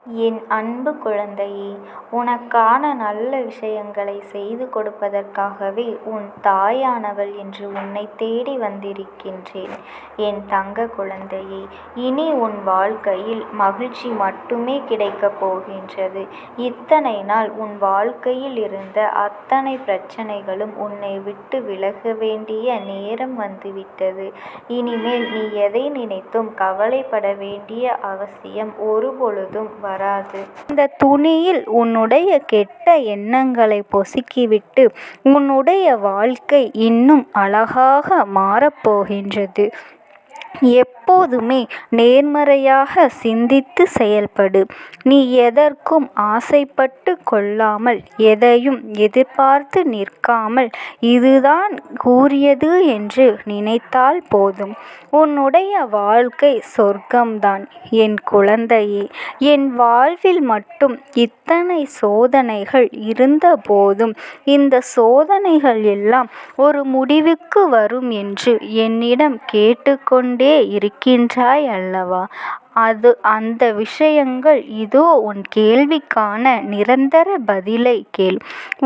என் அன்பு குழந்தையே, உனக்கான நல்ல விஷயங்களை செய்து கொடுப்பதற்காகவே உன் தாயானவள் இன்று உன்னை தேடி வந்திருக்கின்றேன். என் தங்க குழந்தையே, இனி உன் வாழ்க்கையில் மகிழ்ச்சி மட்டுமே கிடைக்கப் போகின்றது. இத்தனை நாள் உன் வாழ்க்கையில் இருந்த அத்தனை பிரச்சனைகளும் உன்னை விட்டு விலக வேண்டிய நேரம் வந்துவிட்டது. இனிமேல் நீ எதை நினைத்தும் கவலைப்பட வேண்டிய அவசியம் ஒருபொழுதும் வராது. இந்த துணியில் உன்னுடைய கெட்ட எண்ணங்களை பொசுக்கிவிட்டு உன்னுடைய வாழ்க்கை இன்னும் அழகாக மாறப்போகின்றது. எப்போதுமே நேர்மறையாக சிந்தித்து செயல்படு. நீ எதற்கும் ஆசைப்பட்டு கொள்ளாமல், எதையும் எதிர்பார்த்து நிற்காமல், இதுதான் கூறியது என்று நினைத்தால் போதும். உன்னுடைய வாழ்க்கை சொர்க்கம்தான் என் குழந்தையே. என் வாழ்வில் மட்டும் இத்தனை சோதனைகள் இருந்த போதும் இந்த சோதனைகள் எல்லாம் ஒரு முடிவுக்கு வரும் என்று என்னிடம் கேட்டுக்கொண்டே இருக்கின்றாய் அல்லவா? அந்த விஷயங்கள் இதோ உன் கேள்விக்கான நிரந்தர பதிலை கேள்.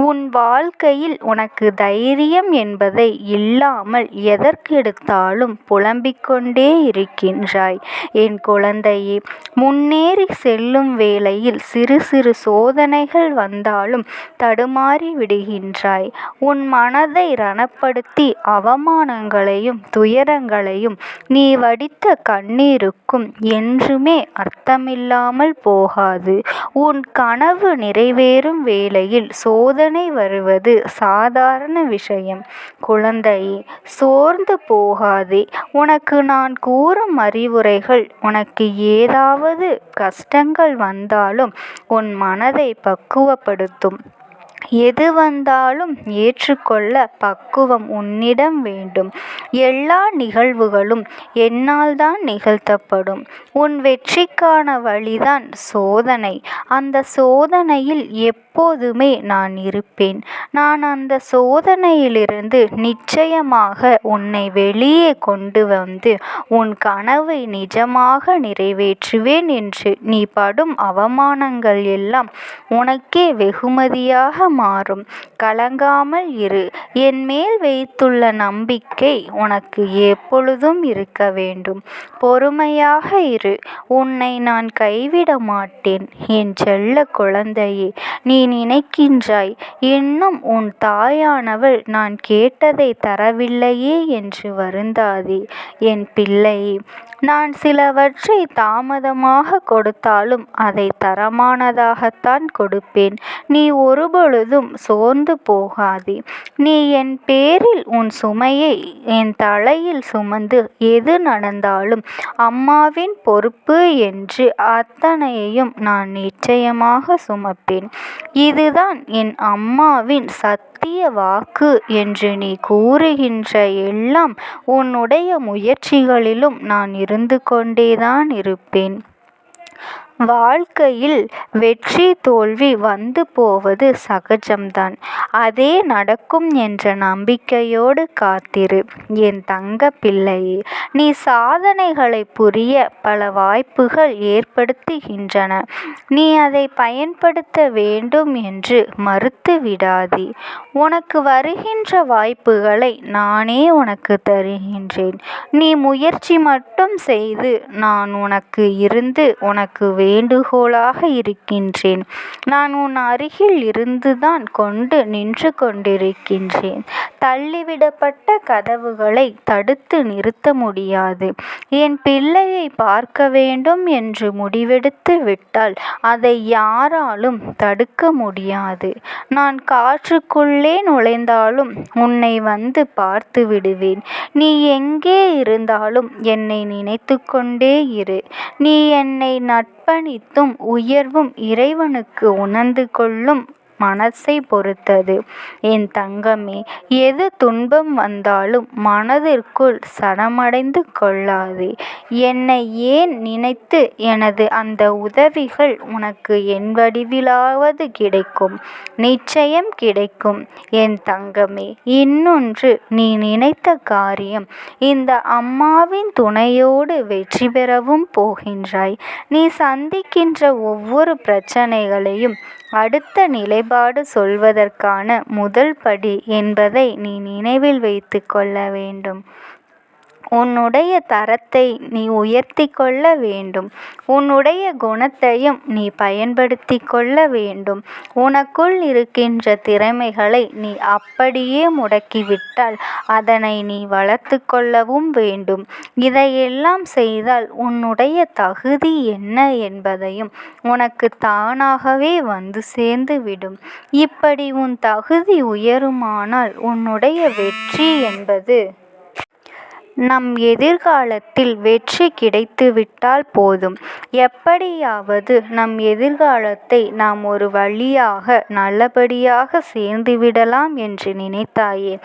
உன் வாழ்க்கையில் உனக்கு தைரியம் என்பதை இல்லாமல் எதற்கெடுத்தாலும் புலம்பிக் கொண்டே இருக்கின்றாய். என் குழந்தையே, முன்னேறி செல்லும் வேளையில் சிறு சிறு சோதனைகள் வந்தாலும் தடுமாறி விடுகின்றாய். உன் மனதை ரணப்படுத்தி அவமானங்களையும் துயரங்களையும் நீ வடித்த கண்ணீருக்கும் என்றுமே அர்த்தமில்லாமல் போகாது. உன் கனவு நிறைவேறும் வேளையில் சோதனை வருவது சாதாரண விஷயம். குழந்தையே, சோர்ந்து போகாதே. உனக்கு நான் கூறும் அறிவுரைகள் உனக்கு ஏதாவது கஷ்டங்கள் வந்தாலும் உன் மனதை பக்குவப்படுத்தும். எது வந்தாலும் ஏற்றுக்கொள்ள பக்குவம் உன்னிடம் வேண்டும். எல்லா நிகழ்வுகளும் என்னால் தான் நிகழ்த்தப்படும். உன் வெற்றிக்கான வழிதான் சோதனை. அந்த சோதனையில் எப்போதுமே நான் இருப்பேன். நான் அந்த சோதனையிலிருந்து நிச்சயமாக உன்னை வெளியே கொண்டு வந்து உன் கனவை நிஜமாக நிறைவேற்றுவேன் என்று நீ படும் அவமானங்கள் எல்லாம் உனக்கே வெகுமதியாக மாறும். கலங்காமல் இரு. என் மேல் வைத்துள்ள நம்பிக்கை உனக்கு எப்பொழுதும் இருக்க வேண்டும். பொறுமையாக இரு. உன்னை நான் கைவிட மாட்டேன். என் செல்ல குழந்தையே, நீ நினைக்கின்றாய், இன்னும் உன் தாயானவள் நான் கேட்டதை தரவில்லையே என்று வருந்தாதே. என் பிள்ளையே, நான் சிலவற்றை தாமதமாக கொடுத்தாலும் அதை தரமானதாகத்தான் கொடுப்பேன். நீ ஒருபொழுதும் சோர்ந்து போகாதே. நீ என் பேரில் உன் சுமையை என் தலையில் சுமந்து எது நடந்தாலும் அம்மாவின் பொறுப்பு என்று அத்தனையையும் நான் நிச்சயமாக சுமப்பேன். இதுதான் என் அம்மாவின் சத்திய வாக்கு என்று நீ கூறுகின்ற எல்லாம் உன்னுடைய முயற்சிகளிலும் நான் இருந்து கொண்டேதான் இருப்பேன். வாழ்க்கையில் வெற்றி தோல்வி வந்து போவது சகஜம்தான். அதே நடக்கும் என்ற நம்பிக்கையோடு காத்திரு. என் தங்க பிள்ளையே, நீ சாதனைகளை புரிய பல வாய்ப்புகள் ஏற்படுத்துகின்றன. நீ அதை பயன்படுத்த வேண்டும் என்று மறுத்து விடாதே. உனக்கு வருகின்ற வாய்ப்புகளை நானே உனக்கு தருகின்றேன். நீ முயற்சி மட்டும் செய்து நான் உனக்கு இருந்து உனக்கு வேண்டுகோளாக இருக்கின்றேன். நான் உன் அருகில் இருந்துதான் கொண்டு நின்று கொண்டிருக்கின்றேன். தள்ளிவிடப்பட்ட கதவுகளை தடுத்து நிறுத்த முடியாது. என் பிள்ளையை பார்க்க வேண்டும் என்று முடிவெடுத்து விட்டால் அதை யாராலும் தடுக்க முடியாது. நான் காற்றுக்குள்ளே நுழைந்தாலும் உன்னை வந்து பார்த்து விடுவேன். நீ எங்கே இருந்தாலும் என்னை நினைத்து கொண்டே இரு. நீ என்னை நற்பணித்தும் உயர்வும் இறைவனுக்கு உணர்ந்து கொள்ளும் மனசை பொறுத்தது. என் தங்கமே, எது துன்பம் வந்தாலும் மனதிற்குள் சடமடைந்து கொள்ளாதே. என்னை ஏன் நினைத்து எனது அந்த உதவிகள் உனக்கு என் வடிவிலாவது கிடைக்கும். நிச்சயம் கிடைக்கும் என் தங்கமே. இன்னொன்று, நீ நினைத்த காரியம் இந்த அம்மாவின் துணையோடு வெற்றி பெறவும் போகின்றாய். நீ சந்திக்கின்ற ஒவ்வொரு பிரச்சனைகளையும் அடுத்த நிலைப்பாடு சொல்வதற்கான முதல் படி என்பதை நீ நினைவில் வைத்து கொள்ள வேண்டும். உன்னுடைய தரத்தை நீ உயர்த்தி கொள்ள வேண்டும். உன்னுடைய குணத்தையும் நீ பயன்படுத்தி கொள்ள வேண்டும். உனக்குள் இருக்கின்ற திறமைகளை நீ அப்படியே முடக்கிவிட்டால் அதனை நீ வளர்த்து கொள்ளவும் வேண்டும். இதையெல்லாம் செய்தால் உன்னுடைய தகுதி என்ன என்பதையும் உனக்கு தானாகவே வந்து சேர்ந்து விடும். இப்படி உன் தகுதி உயருமானால் உன்னுடைய வெற்றி என்பது நம் எதிர்காலத்தில் வெற்றி கிடைத்துவிட்டால் போதும். எப்படியாவது நம் எதிர்காலத்தை நாம் ஒரு வழியாக நல்லபடியாக சேர்ந்துவிடலாம் என்று நினைத்தாயே,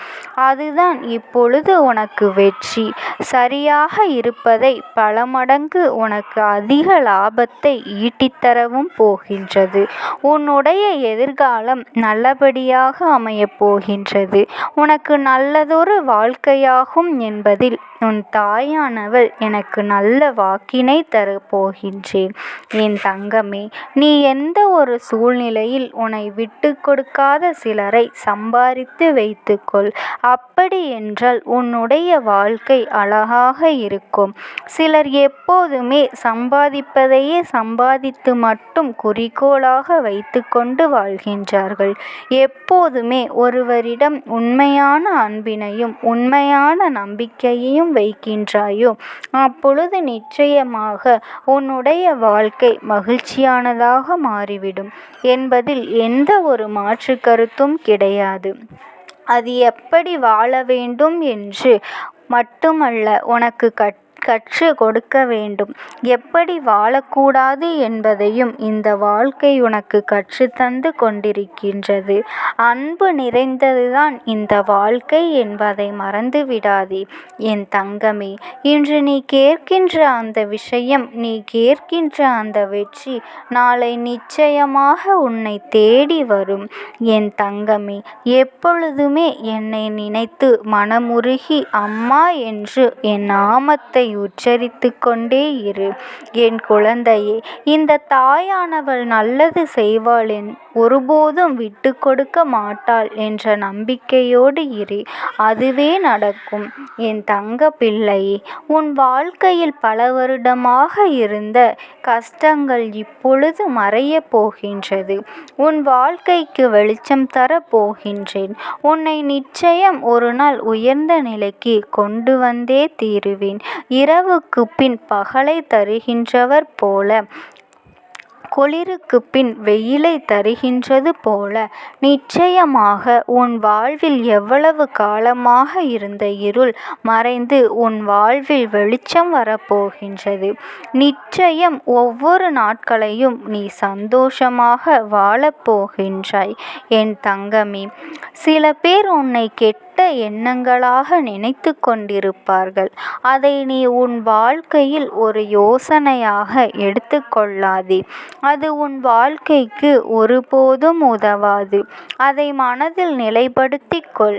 அதுதான் இப்பொழுது உனக்கு வெற்றி. சரியாக இருப்பதை பல மடங்கு உனக்கு அதிக லாபத்தை ஈட்டித்தரவும் போகின்றது. உன்னுடைய எதிர்காலம் நல்லபடியாக அமையப் போகின்றது. உனக்கு நல்லதொரு வாழ்க்கையாகும் என்பதில் உன் தாயானவள் எனக்கு நல்ல வாக்கினை தரப்போகின்றேன். என் தங்கமே, நீ எந்த ஒரு சூழ்நிலையில் உன்னை விட்டு கொடுக்காத சிலரை சம்பாதித்து வைத்துக்கொள். அப்படி என்றால் உன்னுடைய வாழ்க்கை அழகாக இருக்கும். சிலர் எப்போதுமே சம்பாதிப்பதையே சம்பாதித்து மட்டும் குறிக்கோளாக வைத்து கொண்டு வாழ்கின்றார்கள். எப்போதுமே ஒருவரிடம் உண்மையான அன்பினையும் உண்மையான நம்பிக்கையையும் வைக்கின்றாயோ, அப்பொழுது நிச்சயமாக உன்னுடைய வாழ்க்கை மகிழ்ச்சியானதாக மாறிவிடும் என்பதில் எந்த ஒரு மாற்று கருத்தும் கிடையாது. அது எப்படி வாழ வேண்டும் என்று மட்டுமல்ல, உனக்கு கற்று கொடுக்க வேண்டும். எப்படி வாழக்கூடாது என்பதையும் இந்த வாழ்க்கை உனக்கு கற்றுத்தந்து கொண்டிருக்கின்றது. அன்பு நிறைந்ததுதான் இந்த வாழ்க்கை என்பதை மறந்து விடாதே என் தங்கமே. இன்று நீ கேட்கின்ற அந்த விஷயம், நீ கேட்கின்ற அந்த வெற்றி நாளை நிச்சயமாக உன்னை தேடி வரும் என் தங்கமே. எப்பொழுதுமே என்னை நினைத்து மனமுருகி அம்மா என்று என் நாமத்தை உச்சரித்து கொண்டே இரு என் குழந்தையே. இந்த தாயானவள் நல்லது செய்வாள், ஒருபோதும் விட்டு கொடுக்க மாட்டாள் என்ற நம்பிக்கையோடு இரு. அதுவே நடக்கும் என் தங்க பிள்ளையே. உன் வாழ்க்கையில் பல வருடமாக இருந்த கஷ்டங்கள் இப்பொழுது மறையப் போகின்றது. உன் வாழ்க்கைக்கு வெளிச்சம் தர போகின்றேன். உன்னை நிச்சயம் ஒரு நாள் உயர்ந்த நிலைக்கு கொண்டு வந்தே தீருவேன். இரவுக்கு பின் பகலை தருகின்றவர் போல, குளிருக்கு பின் வெயிலை தருகின்றது போல நிச்சயமாக உன் வாழ்வில் எவ்வளவு காலமாக இருந்த இருள் மறைந்து உன் வாழ்வில் வெளிச்சம் வரப்போகின்றது. நிச்சயம் ஒவ்வொரு நாட்களையும் நீ சந்தோஷமாக வாழப்போகின்றாய் என் தங்கமே. சில பேர் உன்னை கெட்ட எண்ணங்களாக நினைத்து கொண்டிருப்பார்கள். அதை நீ உன் வாழ்க்கையில் ஒரு யோசனையாக எடுத்துக்கொள்ளாதே. அது உன் வாழ்க்கைக்கு ஒருபோதும் உதவாது. அதை மனதில் நிலைப்படுத்திக் கொள்.